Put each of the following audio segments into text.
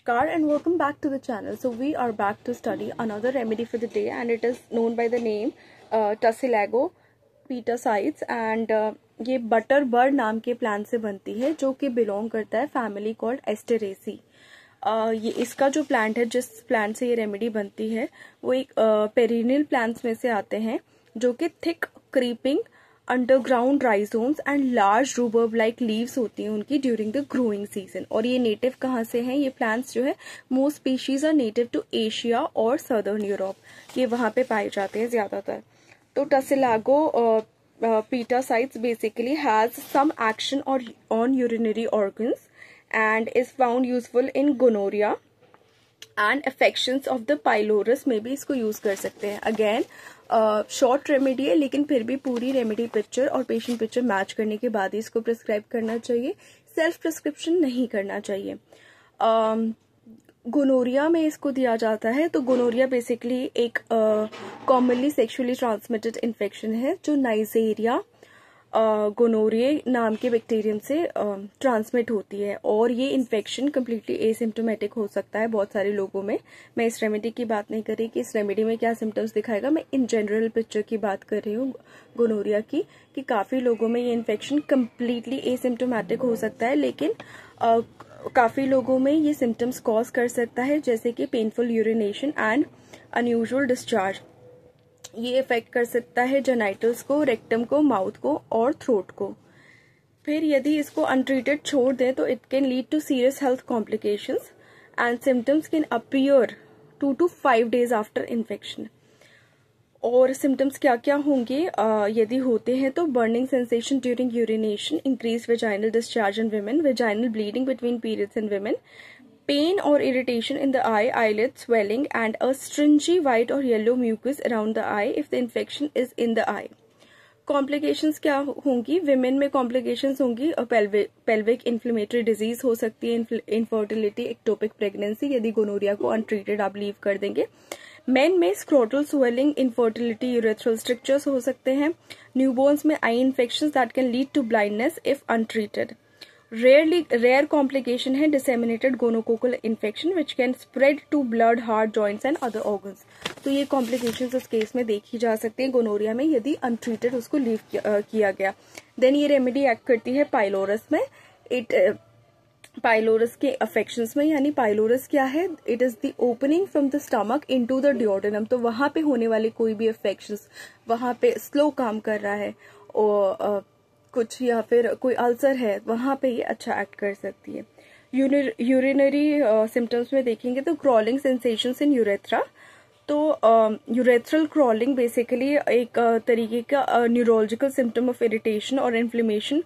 Namaskar and welcome back to the channel. So we are back to study another remedy for the day, and it is known by the name Tussilago petacides, and ये butter bird नाम के plant से बनती है जो कि belong करता है फैमिली कॉल्ड एस्टेरेसी। ये इसका जो प्लांट है, जिस प्लांट से ये रेमेडी बनती है, वो एक पेरिनियल प्लांट्स में से आते हैं जो कि thick creeping underground rhizomes and large rhubarb like leaves होती हैं उनकी ड्यूरिंग द ग्रोइंग सीजन। और ये नेटिव कहाँ से हैं? ये प्लांट्स जो है most species are native to Asia और सदर्न यूरोप, ये वहाँ पे पाए जाते हैं ज्यादातर। तो टसिलागो petacides basically has some action on urinary organs and is found useful in gonorrhea and affections of the pylorus में भी इसको यूज कर सकते हैं। अगेन शॉर्ट रेमेडी है, लेकिन फिर भी पूरी रेमेडी पिक्चर और पेशेंट पिक्चर मैच करने के बाद ही इसको प्रिस्क्राइब करना चाहिए, सेल्फ प्रिस्क्रिप्शन नहीं करना चाहिए। गोनोरिया में इसको दिया जाता है। तो गोनोरिया बेसिकली एक कॉमनली सेक्सुअली ट्रांसमिटेड इन्फेक्शन है जो नाइजेरिया गोनोरिया नाम के बैक्टीरियम से ट्रांसमिट होती है, और ये इन्फेक्शन कम्प्लीटली एसिम्प्टोमेटिक हो सकता है बहुत सारे लोगों में। मैं इस रेमेडी की बात नहीं कर रही कि इस रेमेडी में क्या सिम्टम्स दिखाएगा, मैं इन जनरल पिक्चर की बात कर रही हूँ गोनोरिया की, कि काफ़ी लोगों में ये इन्फेक्शन कम्प्लीटली एसिम्प्टोमेटिक हो सकता है, लेकिन काफ़ी लोगों में ये सिम्टम्स कॉज कर सकता है, जैसे कि painful urination and unusual discharge. ये इफेक्ट कर सकता है जेनाइटल्स को, रेक्टम को, माउथ को और थ्रोट को। फिर यदि इसको अनट्रीटेड छोड़ दें तो it can lead to serious health complications and symptoms can appear 2 to 5 days after infection. और सिम्टम्स क्या क्या होंगे यदि होते हैं? तो burning sensation during urination, increase vaginal discharge in women, vaginal bleeding between periods in women, pain or irritation in the eye, eyelid swelling and a stringy white or yellow mucus around the eye if the infection is in the eye. Complications क्या होंगी? Women में complications होंगी, pelvic inflammatory disease हो सकती है, infertility, ectopic pregnancy यदि gonorrhoea को untreated आप लीव कर देंगे। मेन में scrotal swelling, infertility, urethral strictures हो सकते हैं। न्यूबॉर्न्स में eye infections that can lead to blindness if untreated. Rare complication है disseminated gonococcal infection which can spread to blood, heart, joints and other organs. तो ये complications इस case में देखी जा सकती है गोनोरिया में यदि अनट्रीटेड उसको लीव किया गया। देन ये रेमेडी एक्ट करती है पाइलोरस में। पाइलोरस के अफेक्शंस में, यानी पाइलोरस क्या है? It is the opening from the stomach into the duodenum. तो वहां पे होने वाले कोई भी अफेक्शंस, वहां पे स्लो काम कर रहा है और कुछ या फिर कोई अल्सर है, वहां पे ये अच्छा एक्ट कर सकती है। यूरिनरी सिम्टम्स में देखेंगे तो क्रॉलिंग सेंसेशंस इन यूरेथ्रा। तो यूरेथ्रल क्रॉलिंग बेसिकली एक तरीके का न्यूरोलॉजिकल सिम्टम ऑफ इरिटेशन और inflammation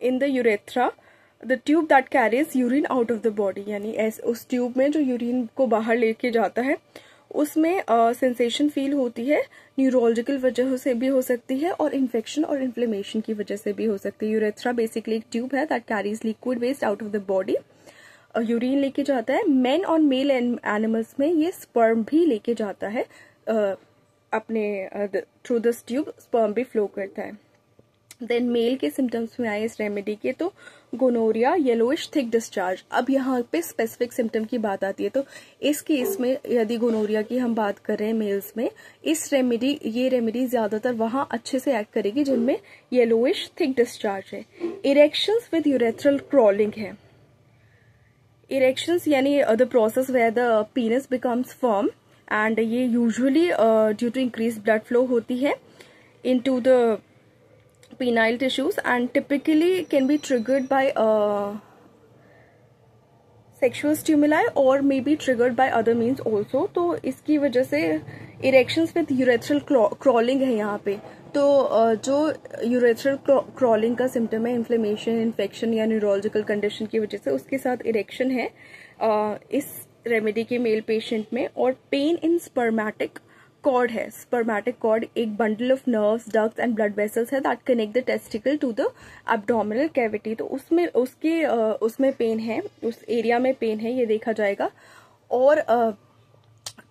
in the urethra, the tube that carries urine out of the body, यानी उस ट्यूब में जो यूरिन को बाहर लेके जाता है उसमें सेंसेशन फील होती है। न्यूरोलॉजिकल वजह से भी हो सकती है और इन्फेक्शन और इन्फ्लेमेशन की वजह से भी हो सकती है। यूरेथ्रा बेसिकली एक ट्यूब है that carries liquid waste out of the body, urine लेके जाता है। मेन और मेल एनिमल्स में ये स्पर्म भी लेके जाता है, अपने थ्रू दिस ट्यूब स्पर्म भी फ्लो करता है। देन मेल के सिम्टम्स में आए इस रेमेडी के, तो गोनोरिया, येलोइश थिक डिस्चार्ज। अब यहाँ पे स्पेसिफिक सिम्टम की बात आती है। तो इस केस में यदि गोनोरिया की हम बात कर रहे हैं मेल्स में, ये रेमेडी ज्यादातर वहां अच्छे से एक्ट करेगी जिनमें येलोइश थिक डिस्चार्ज है। इरेक्शंस विद यूरेथ्रल क्रॉलिंग है। इरेक्शंस यानी the process where the penis becomes firm, and ये usually due to increase blood flow होती है into the penile tissues and typically can be triggered by sexual stimuli or may be triggered by other means also। तो इसकी वजह से erections with urethral crawling है यहाँ पे। तो जो यूरेथ्रल क्रॉलिंग का सिम्टम है, इन्फ्लेमेशन, इन्फेक्शन या न्यूरोलॉजिकल कंडीशन की वजह से, उसके साथ इरेक्शन है इस रेमेडी के मेल पेशेंट में। और पेन इन स्पर्मेटिक कॉर्ड है। स्पर्मेटिक कॉर्ड एक bundle of nerves, ducts and blood vessels है that connect the testicle to the abdominal cavity. तो उसमें पेन है, उस एरिया में पेन है, ये देखा जाएगा। और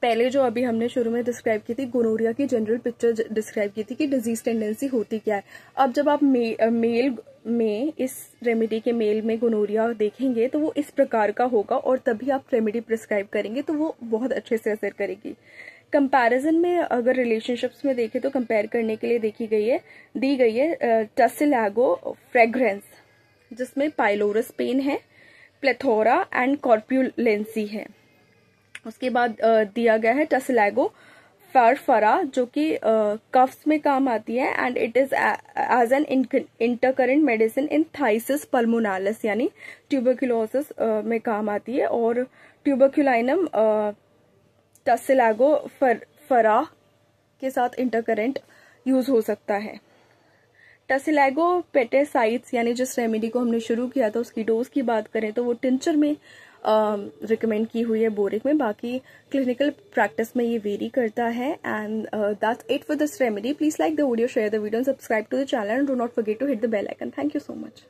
पहले जो अभी हमने शुरू में डिस्क्राइब की थी गोनोरिया की जनरल पिक्चर डिस्क्राइब की थी कि डिजीज टेंडेंसी होती क्या है। अब जब आप मेल में इस रेमेडी के मेल में गोनोरिया देखेंगे तो वो इस प्रकार का होगा और तभी आप रेमेडी प्रिस्क्राइब करेंगे तो वो बहुत अच्छे से असर करेगी। कंपैरिजन में अगर रिलेशनशिप्स में देखें तो कंपेयर करने के लिए दी गई है टसिलैगो फ्रेग्रेंस, जिसमें पाइलोरस पेन है, प्लेथोरा एंड कॉर्पुलेंसी है। उसके बाद दिया गया है टसिलैगो फरफरा, जो कि कफ्स में काम आती है and it is as an intercurrent medicine in phthisis pulmonalis, यानी ट्यूबरक्यूलोसिस में काम आती है। और ट्यूबरक्यूलाइनम टसिलैगो फरा के साथ इंटरकरेंट यूज हो सकता है। टसिलैगो पेटेसाइड्स यानी जिस रेमेडी को हमने शुरू किया था उसकी डोज की बात करें तो वो टिंचर में रिकमेंड की हुई है, बोरिक में। बाकी क्लिनिकल प्रैक्टिस में ये वेरी करता है। And that's it for this remedy. Please like the video, share the video and subscribe to the channel and do not forget to hit the bell icon. Thank you so much.